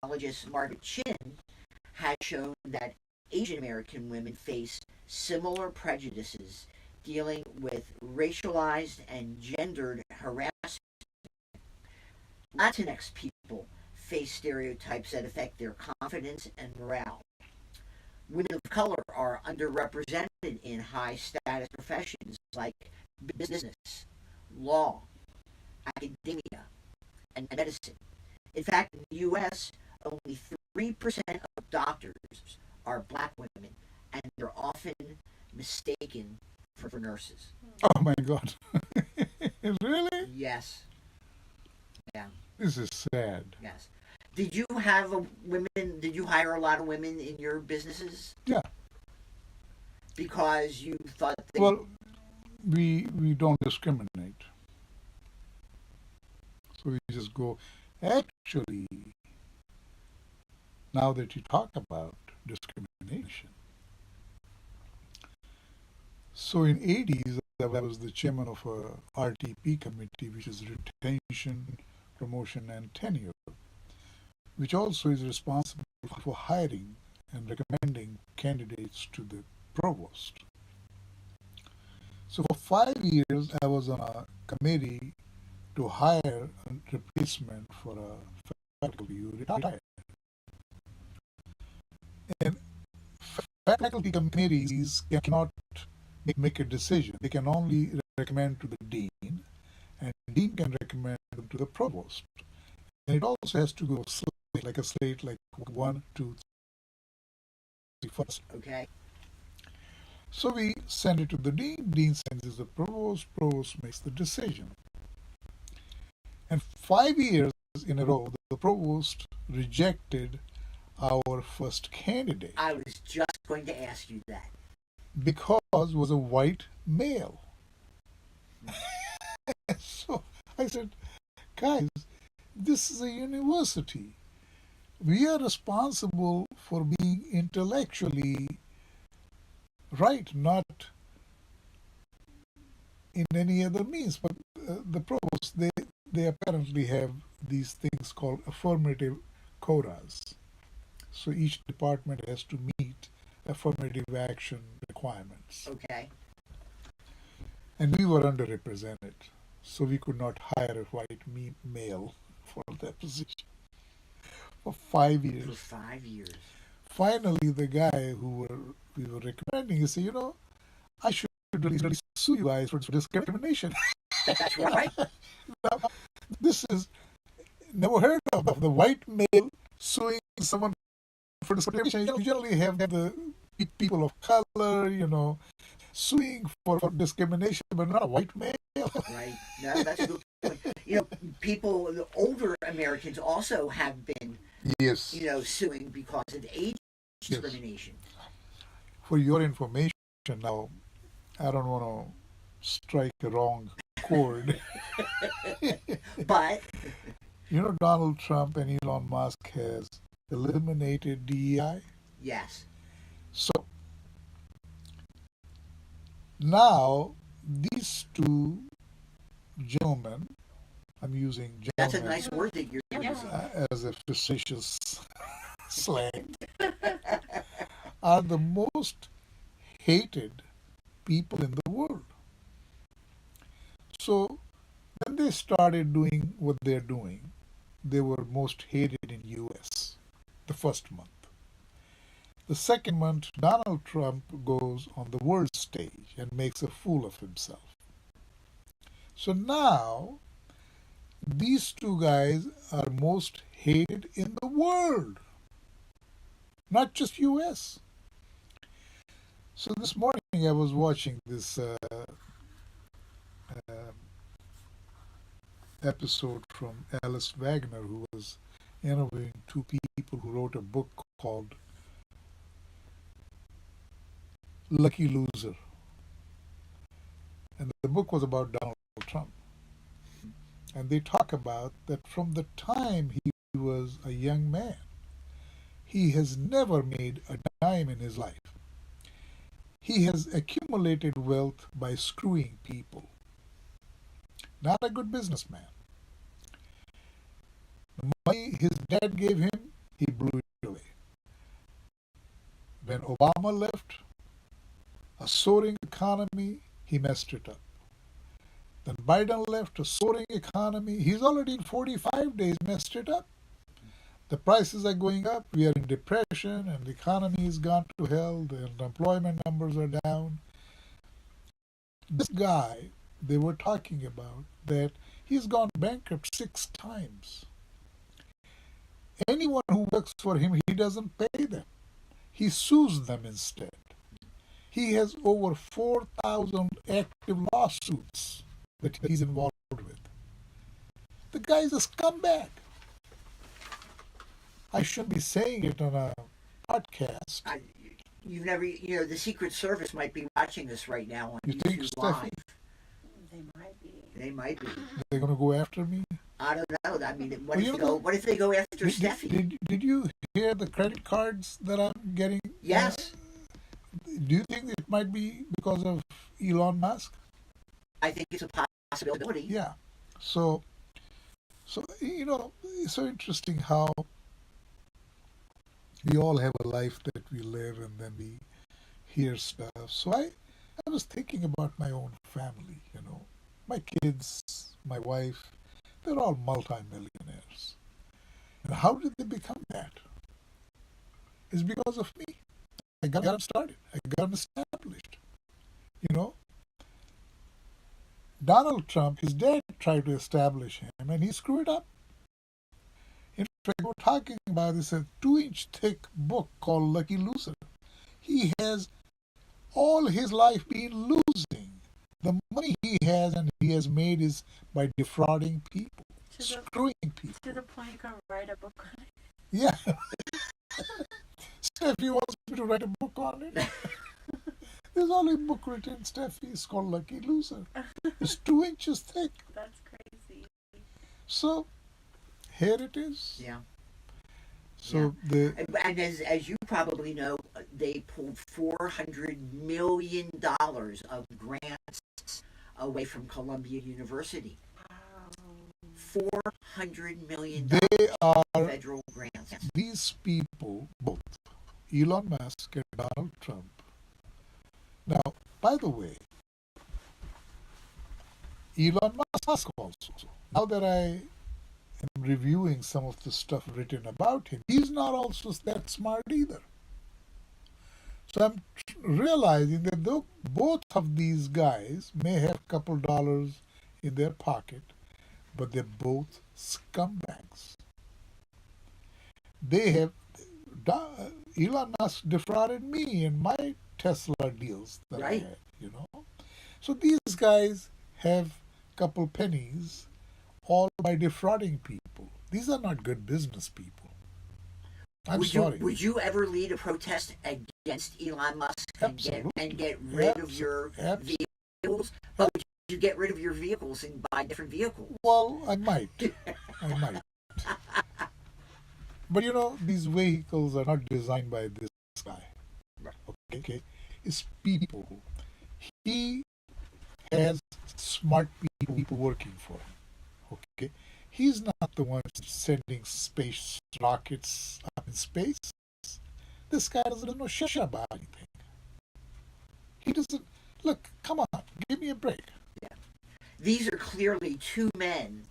psychologist Margaret Chin has shown that Asian American women face similar prejudices dealing with racialized and gendered harassment. Latinx people face stereotypes that affect their confidence and morale. Women of color are underrepresented in high status professions like business, law, academia, and medicine. In fact, in the U.S., only 3% of doctors are black women, and they're often mistaken for nurses. Oh my God. Really? Yes. Yeah. This is sad. Yes. Did you have women? Did you hire a lot of women in your businesses? Yeah. Because you thought they... Well, we don't discriminate. So we just go. Actually, now that you talk about discrimination, so in 80s I was the chairman of a RTP committee, which is retention, promotion, and tenure, which also is responsible for hiring and recommending candidates to the provost. So for 5 years, I was on a committee to hire a replacement for a faculty who retired. And faculty committees cannot make a decision. They can only recommend to the dean, and dean can recommend them to the provost. And it also has to go like a slate, like 1, 2, 3, first. Okay. So we send it to the dean. Dean sends it to the provost. Provost makes the decision. And 5 years in a row, the provost rejected our first candidate. I was just going to ask you that. Because it was a white male. So I said, guys, this is a university. We are responsible for being intellectually right, not in any other means. But the provost, they apparently have these things called affirmative quotas. So each department has to meet affirmative action requirements. Okay. And we were underrepresented, so we could not hire a white male for that position for 5 years. For 5 years. Finally, the guy we were recommending, he said, I should really sue you guys for discrimination. That's right. Now, this is never heard of the white male suing someone for discrimination. You generally have the people of color, suing for discrimination, but not a white male. Right. No, that's a good point. People, the older Americans also have been, Yes. suing because of age discrimination. For your information now, I don't want to strike a wrong chord. But Donald Trump and Elon Musk has eliminated DEI. yes. So now these two gentlemen, I'm using gentlemen That's a nice word that you're using. As a facetious slang, are the most hated people in the world. So when they started doing what they're doing, they were most hated in US the first month. The second month, Donald Trump goes on the world stage and makes a fool of himself. So now, these two guys are most hated in the world, not just US. So this morning I was watching this episode from Alice Wagner, who was interviewing two people who wrote a book called Lucky Loser. And the book was about Donald Trump. And they talk about that from the time he was a young man, he has never made a dime in his life. He has accumulated wealth by screwing people. Not a good businessman. The money his dad gave him, he blew it away. When Obama left, a soaring economy, he messed it up. Then Biden left, a soaring economy. He's already in 45 days messed it up. The prices are going up. We are in depression, and the economy has gone to hell. The unemployment numbers are down. This guy they were talking about, that he's gone bankrupt 6 times. Anyone who works for him, he doesn't pay them. He sues them instead. He has over 4,000 active lawsuits that he's involved with. The guy's a scumbag. I shouldn't be saying it on a podcast. You've never, the Secret Service might be watching this right now on You think, YouTube Steffi? Live. They might be. They might be. They're going to go after me? I don't know. I mean, what, Well, what if they go after Steffi? Did you hear the credit cards that I'm getting? Yes. Do you think it might be because of Elon Musk? I think it's a possibility. Yeah. So it's so interesting how we all have a life that we live and then we hear stuff. So I was thinking about my own family, my kids, my wife, they're all multimillionaires. And how did they become that? It's because of me. I got them started. I got them established. Donald Trump, his dad tried to establish him and he screwed up. In fact, we're talking about this a 2-inch thick book called Lucky Loser. He has all his life been losing. The money he has and he has made is by defrauding people, screwing people. To the point you can write a book on it. Yeah. Steffi wants me to write a book on it. There's only a book written, Steffi. It's called Lucky Loser. It's 2 inches thick. That's crazy. So, here it is. Yeah. So and as you probably know, they pulled $400 million of grants away from Columbia University. Wow. $400 million they are federal grants. these people, both Elon Musk and Donald Trump. Now, by the way, Elon Musk also, now that I am reviewing some of the stuff written about him, he's not also that smart either. So I'm realizing that though both of these guys may have a couple dollars in their pocket, but they're both scumbags. They have, Elon Musk defrauded me in my Tesla deals that Right. I had, So these guys have a couple pennies all by defrauding people. These are not good business people. I'm sorry. Would you ever lead a protest against Elon Musk Absolutely. and get rid of your Absolutely. vehicles? But would you get rid of your vehicles and buy different vehicles? Well, I might. But these vehicles are not designed by this guy. Right. Okay? It's people. He has smart people working for him. Okay? He's not the one sending space rockets up in space. This guy doesn't know shit about anything. He doesn't. Look, come on, give me a break. Yeah. These are clearly two men,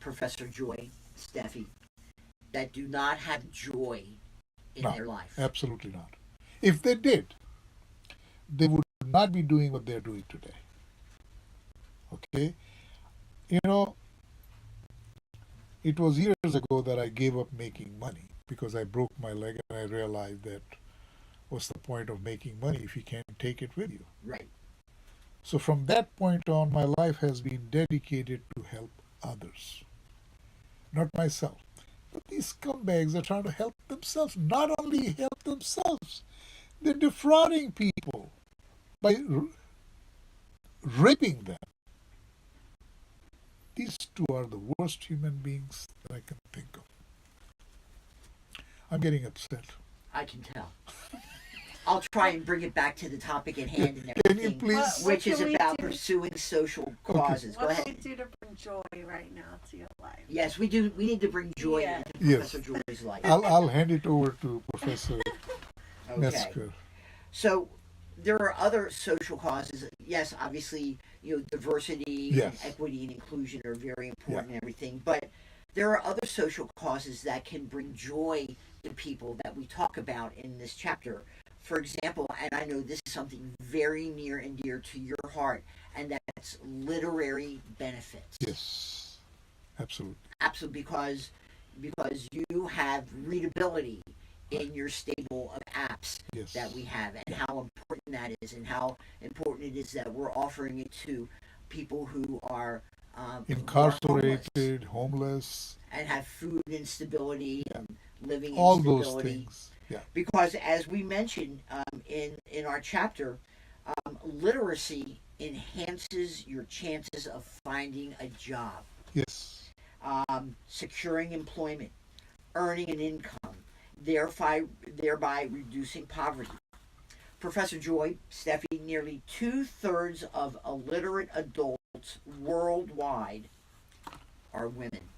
Professor Joy, Steffi, that do not have joy in their life. Absolutely not. If they did, they would not be doing what they're doing today. Okay? It was years ago that I gave up making money because I broke my leg and I realized that what's the point of making money if you can't take it with you? Right. So from that point on, my life has been dedicated to help others, not myself. But these scumbags are trying to help themselves. Not only help themselves, they're defrauding people by raping them. These two are the worst human beings that I can think of. I'm getting upset. I can tell. I'll try and bring it back to the topic at hand and Can you everything, please? which is can we about do? pursuing social causes. Go What ahead. do we do to bring joy right now to your life. Yes, we do. We need to bring joy Yeah. into Yes. Professor Joy's life. I'll hand it over to Professor Okay. Metzger. So there are other social causes. Yes, obviously, diversity Yes. and equity and inclusion are very important and everything. But there are other social causes that can bring joy to people that we talk about in this chapter. For example, and I know this is something very near and dear to your heart, and that's literary benefits. Yes, absolutely. Absolutely, because you have readability in your stable of apps Yes. that we have, and how important that is, and how important it is that we're offering it to people who are Incarcerated, homeless, and have food instability and living all those instability. things. Yeah. Because as we mentioned in our chapter, literacy enhances your chances of finding a job, Yes. securing employment, earning an income, thereby reducing poverty. Professor Joy, Steffi, nearly 2/3 of illiterate adults worldwide are women.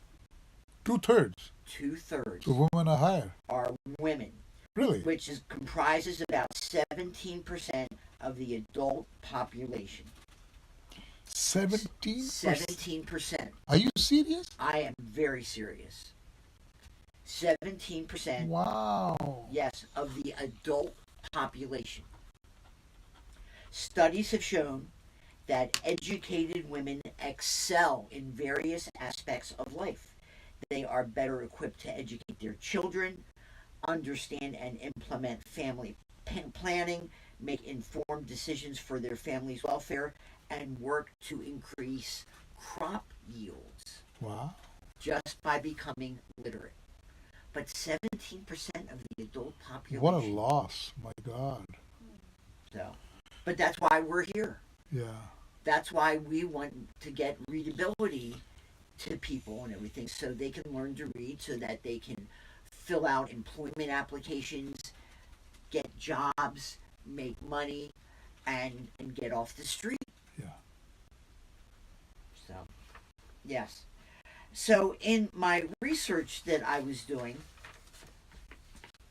2/3. 2/3 So women are higher. are women, Really? which comprises about 17% of the adult population. 17%. 17%. Are you serious? I am very serious. 17%, Wow. yes, of the adult population. Studies have shown that educated women excel in various aspects of life. They are better equipped to educate their children, understand and implement family planning, make informed decisions for their family's welfare, and work to increase crop yields Wow. just by becoming literate. But 17% of the adult population. What a loss. My God. So, but that's why we're here. Yeah. That's why we want to get readability to people and everything, so they can learn to read, so that they can fill out employment applications, get jobs, make money, and get off the street. Yeah. So, yes. So in my research that I was doing,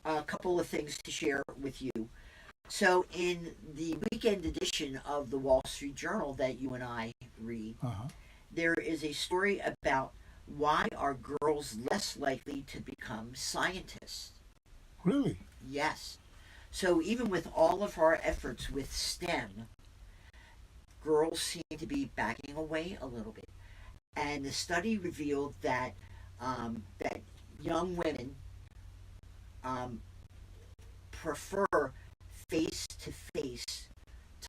a couple of things to share with you. So in the weekend edition of the Wall Street Journal that you and I read, Uh-huh. there is a story about why are girls less likely to become scientists. Really? Yes. So even with all of our efforts with STEM, girls seem to be backing away a little bit. And the study revealed that that young women prefer face-to-face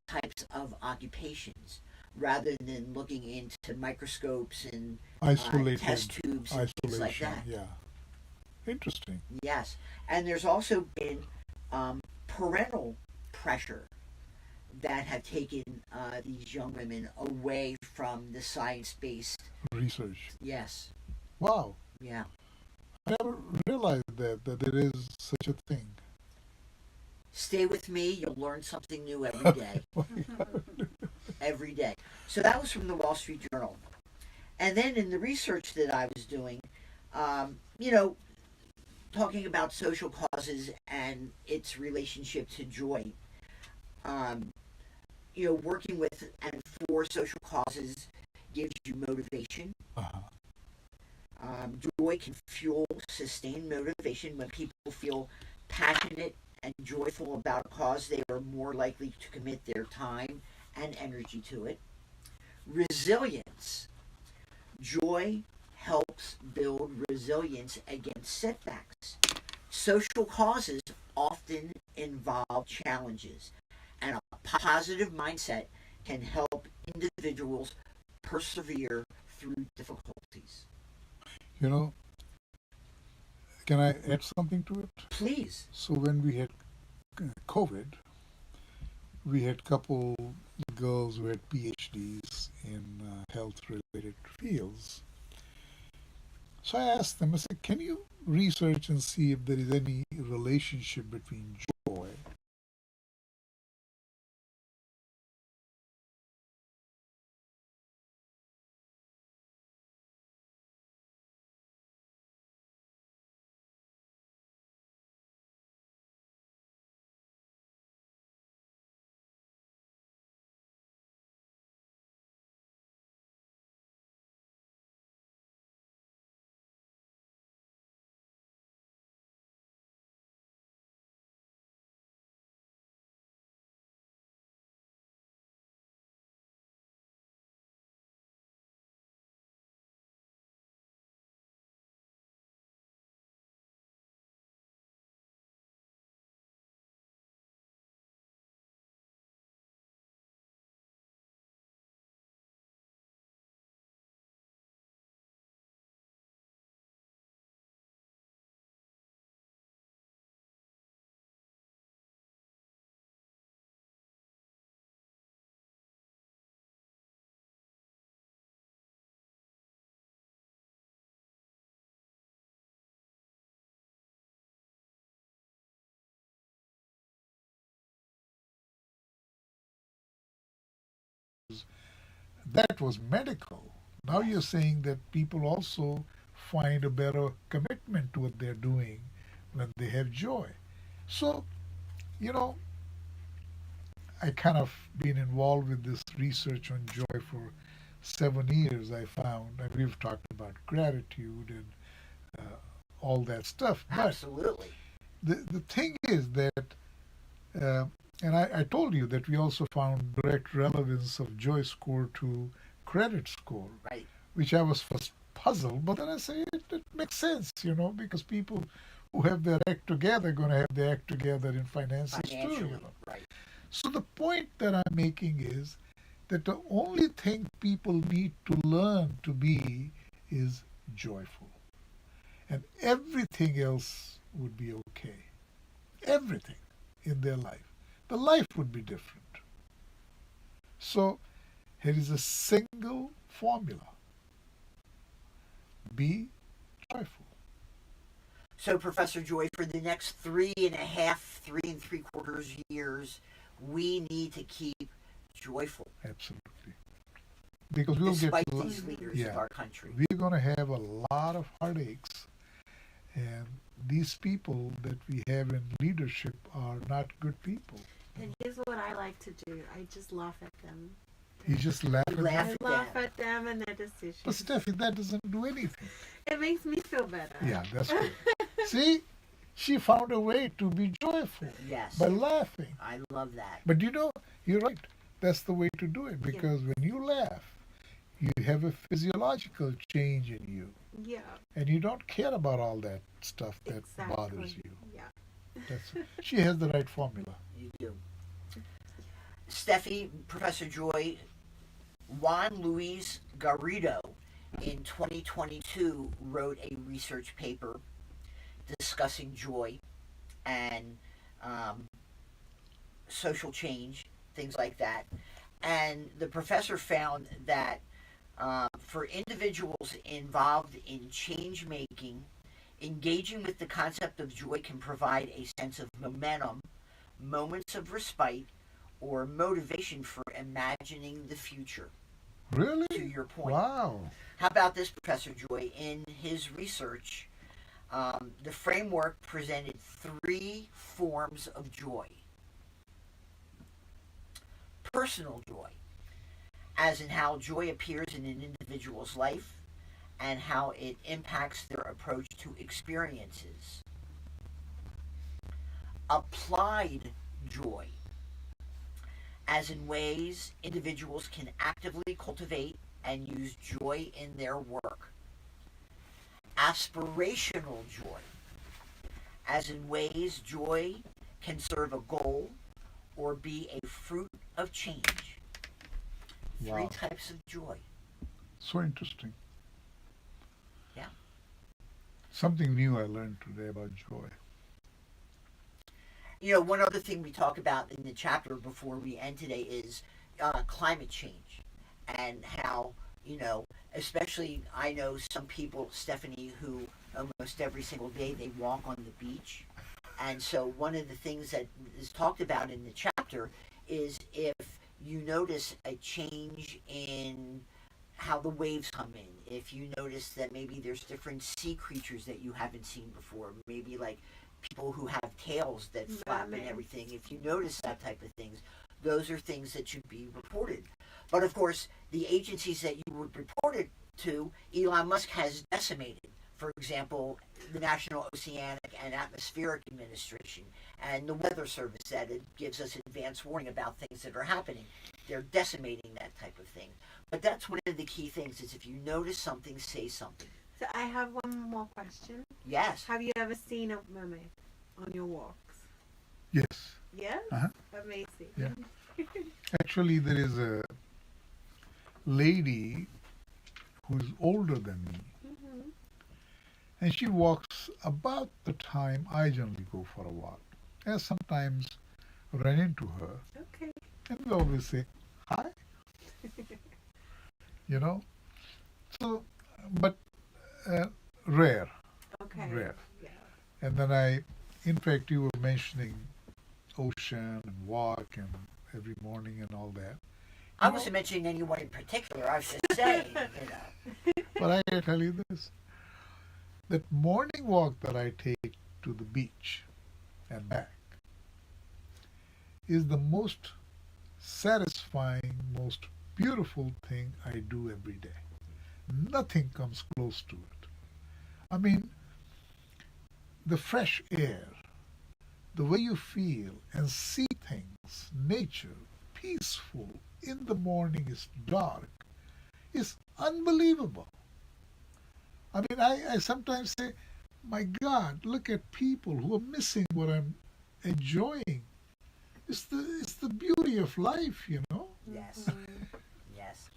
types of occupations rather than looking into microscopes and Isolated. test tubes and things like Isolation. that. Yeah. Interesting. Yes, and there's also been parental pressure that have taken these young women away from the science-based. Research. Yes, Wow. yeah. I never realized that there is such a thing. Stay with me, you'll learn something new every day. Every day. So that was from the Wall Street Journal. And then in the research that I was doing, you know, talking about social causes and its relationship to joy, working with and for social causes gives you motivation. Uh-huh. Joy can fuel sustained motivation. When people feel passionate and joyful about a cause, they are more likely to commit their time and energy to it. Resilience. Joy helps build resilience against setbacks. Social causes often involve challenges, and a positive mindset can help individuals persevere through difficulties. You know, can I add something to it? Please. So when we had COVID, we had couple girls who had PhDs in health-related fields. So I asked them, I said, can you research and see if there is any relationship between joy That was medical. Now you're saying that people also find a better commitment to what they're doing when they have joy. So, you know, I kind of been involved with this research on joy for 7 years. I found, and we've talked about gratitude and all that stuff. But Absolutely. the thing is that, uh, and I told you that we also found direct relevance of JoyScore to credit score, Right. which I was first puzzled, but then I say it makes sense, because people who have their act together are going to have their act together in finances too. Financially. Right. So the point that I'm making is that the only thing people need to learn to be is joyful. And everything else would be okay. Everything in their life. The life would be different. So here is a single formula. Be joyful. So, Professor Joy, for the next 3.5, 3 3/4 years, we need to keep joyful. Absolutely. Because we'll Despite get these leaders of our country. we're going to have a lot of heartaches, and these people that we have in leadership are not good people. And here's what I like to do. I just laugh at them. You just laugh You at laugh them. I laugh at them and their decisions. But Steffi, that doesn't do anything. It makes me feel better. Yeah, that's good. See, she found a way to be joyful Yes. by laughing. I love that. But you're right. That's the way to do it, because when you laugh, you have a physiological change in you, Yeah. and you don't care about all that stuff that Exactly. bothers you. Yeah. She has the right formula. You do. Steffi, Professor Joy, Juan Luis Garrido in 2022 wrote a research paper discussing joy and social change, things like that. And the professor found that for individuals involved in change making, engaging with the concept of joy can provide a sense of momentum, moments of respite, or motivation for imagining the future. Really? To your point. Wow. How about this, Professor Joy? In his research, the framework presented 3 forms of joy. Personal joy, as in how joy appears in an individual's life and how it impacts their approach to experiences. Applied joy, as in ways individuals can actively cultivate and use joy in their work. Aspirational joy, as in ways joy can serve a goal or be a fruit of change. 3 Wow. types of joy. So interesting. Yeah. Something new I learned today about joy. One other thing we talk about in the chapter before we end today is climate change and how, especially I know some people, Stephanie, who almost every single day they walk on the beach. And so one of the things that is talked about in the chapter is if you notice a change in how the waves come in, if you notice that maybe there's different sea creatures that you haven't seen before, maybe like people who have tails that flap and everything, if you notice that type of things, those are things that should be reported. But of course, the agencies that you would report it to, Elon Musk has decimated. For example, the National Oceanic and Atmospheric Administration and the Weather Service that it gives us advance warning about things that are happening. They're decimating that type of thing. But that's one of the key things is if you notice something, say something. So I have one more question. Yes. Have you ever seen a mermaid on your walks? Yes. Yes? Uh-huh. Amazing. Yeah. Actually, there is a lady who's older than me, Mm-hmm. and she walks about the time I generally go for a walk. I sometimes run into her, Okay. and we always say, hi, you know. So, but rare, Okay. rare. Yeah. And then in fact, you were mentioning ocean and walk and every morning and all that. I wasn't mentioning anyone in particular. I was just saying, But I can tell you this: that morning walk that I take to the beach and back is the most satisfying, most beautiful thing I do every day. Nothing comes close to it. I mean, the fresh air, the way you feel and see things, nature, peaceful, in the morning is dark, is unbelievable. I mean, I sometimes say, my God, look at people who are missing what I'm enjoying. It's the beauty of life, you know. yes, yes.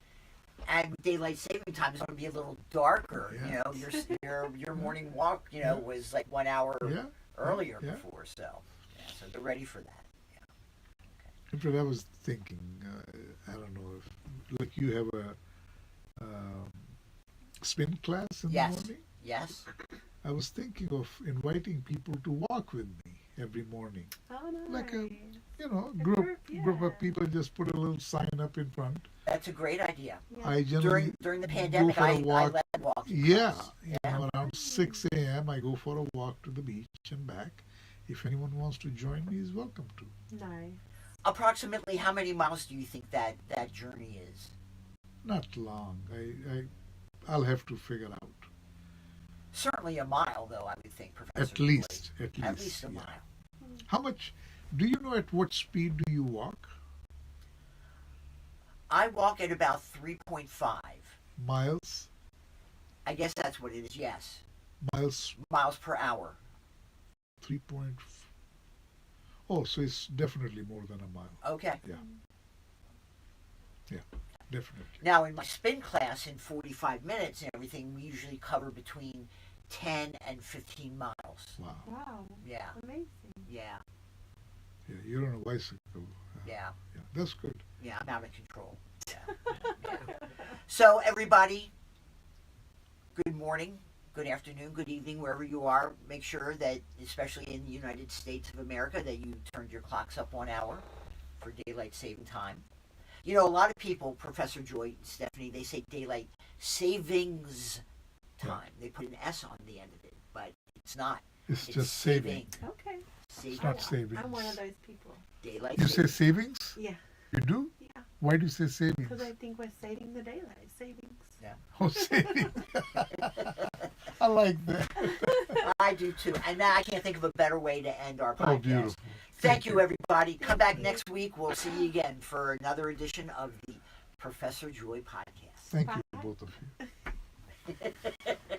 And with daylight saving time, it's going to be a little darker. Yeah. You know, your morning walk, Yeah. was like 1 hour Yeah. earlier Yeah. before, so so get ready for that. In fact, I was thinking, I don't know if, like, you have a spin class in Yes. the morning. Yes. I was thinking of inviting people to walk with me every morning. Oh, nice. Like a, A group group, of yeah. people, just put a little sign up in front. That's a great idea. Yeah. I generally During the go pandemic, for a I walk. led walking Yeah, class. around 6 a.m. I go for a walk to the beach and back. If anyone wants to join me, is welcome to. Nice. Approximately how many miles do you think that journey is? Not long. I'll have to figure out. Certainly a mile, though, I would think, Professor. At least, at least. At least a yeah. mile. How much? Do you know at what speed do you walk? I walk at about 3.5. Miles? I guess that's what it is, yes. Miles Miles per hour. 3 point. Oh, so it's definitely more than a mile. Okay. Definitely. Now, in my spin class in 45 minutes and everything, we usually cover between 10 and 15 miles. Wow. Wow. Yeah, Amazing. yeah, Yeah, you're on a bicycle. yeah, Yeah, that's good. yeah. I'm out of control. Yeah. Yeah. So, everybody, good morning, good afternoon, good evening, wherever you are. Make sure that, especially in the United States of America, that you turned your clocks up 1 hour for daylight saving time. You know, a lot of people, Professor Joy, Stephanie, they say daylight savings time. They put an S on the end of it, but it's not. It's It's just saving. Okay. Saving. It's not savings. I'm one of those people. Daylight You say saving. savings? Yeah. You do? Yeah. Why do you say savings? Because I think we're saving the daylight savings. Oh, savings. I like that. I do too. And now I can't think of a better way to end our podcast. Oh, beautiful. Thank you, everybody. Come back next week. We'll see you again for another edition of the Professor Joy podcast. Thank you, both of you.